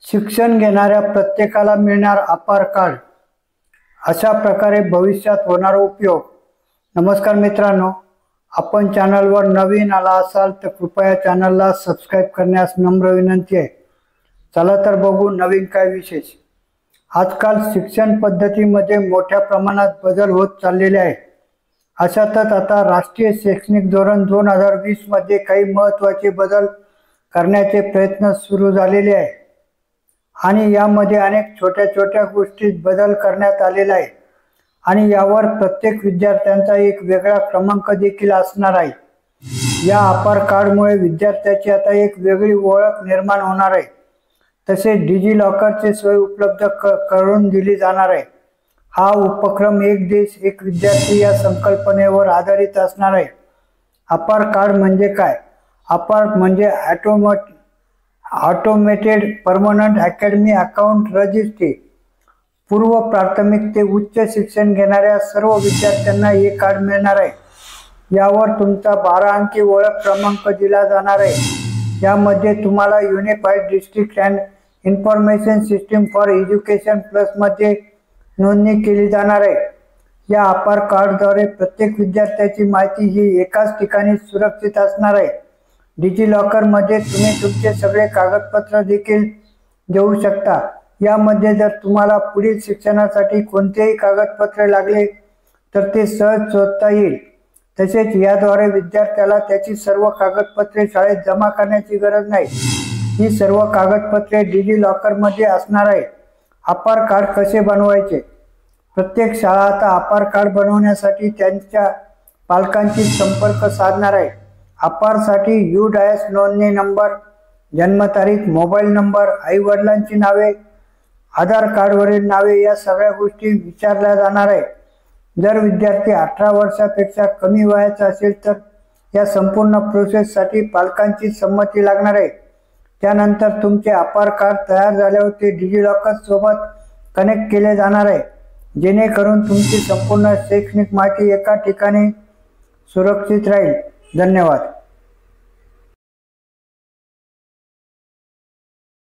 शिक्षण घेणाऱ्या प्रत्येकाला मिळणार अपार कार्ड, अशा प्रकारे भविष्यात होणार उपयोग। नमस्कार मित्रांनो, आपण चॅनलवर नवीन आला असाल तर कृपया चॅनलला सबस्क्राइब करण्यास नम्र विनंती आहे। चला तर बघू नवीन काय विशेष। आजकाल शिक्षण पद्धतीमध्ये मोठ्या प्रमाणात बदल होत चाललेले आहे। अशातच आता राष्ट्रीय शैक्षणिक धोरण 2020 मध्ये काही महत्त्वाचे बदल करण्याचे प्रयत्न सुरू झालेले आहे आणि यामध्ये अनेक छोट्या छोट्या गोष्टीत बदल करण्यात आलेला आहे आणि यावर प्रत्येक विद्यार्थ्यांचा एक वेगळा क्रमांक देखील असणार आहे। या अपार कार्डमुळे विद्यार्थ्याची आता एक वेगळी ओळख निर्माण होणार आहे। तसेच डिजी लॉकरची सोय उपलब्ध करून दिली जाणार आहे। हा उपक्रम एक देश एक विद्यार्थी या संकल्पनेवर आधारित असणार आहे। अपार कार्ड म्हणजे काय? अपार म्हणजे automated permanent academy account registry. पूर्व प्राथमिक ते उच्च शिक्षण घेणाऱ्या सर्व विद्यार्थ्यांना हे कार्ड मिळणार आहे। यावर तुमचा 12 अंकी ओळख क्रमांक दिला जाणार आहे। यामध्ये तुम्हाला unified district and information system for education plus मध्ये नोंदणी केली जाणार आहे। या अपार कार्डद्वारे प्रत्येक विद्यार्थ्याची माहिती ही एकाच ठिकाणी सुरक्षित असणार आहे। डिजी लॉकर मध्ये तुम्ही तुमचे सगळे कागदपत्र देखील देऊ शकता। यामध्ये जर तुम्हाला पुढील शिक्षणासाठी कोणतेही कागदपत्रे लागले तर ते सहज शोधता येईल। तसेच याद्वारे विद्यार्थ्याला त्याची सर्व कागदपत्रे शाळेत जमा करण्याची गरज नाही। ही सर्व कागदपत्रे डिजी लॉकर मध्ये असणार आहे। अपार कार्ड कसे बनवायचे? प्रत्येक शाळा आता अपार कार्ड बनवण्यासाठी त्यांच्या पालकांशी संपर्क साधणार आहे। अपार साठी UDAS नोंदणी नंबर, जन्मतारीख, मोबाईल नंबर, आई वडिलांची नावे, आधार कार्डवरील नावे या सगळ्या गोष्टी विचारल्या जाणार आहे। जर विद्यार्थी 18 वर्षापेक्षा कमी वयाचा असेल तर या संपूर्ण प्रोसेससाठी पालकांची संमती लागणार आहे। त्यानंतर तुमचे अपार कार्ड तयार झाल्यावर ते डिजी लॉकर सोबत कनेक्ट केले जाणार आहे, जेणेकरून तुमची संपूर्ण शैक्षणिक माहिती एका ठिकाणी सुरक्षित राहील। धन्यवाद।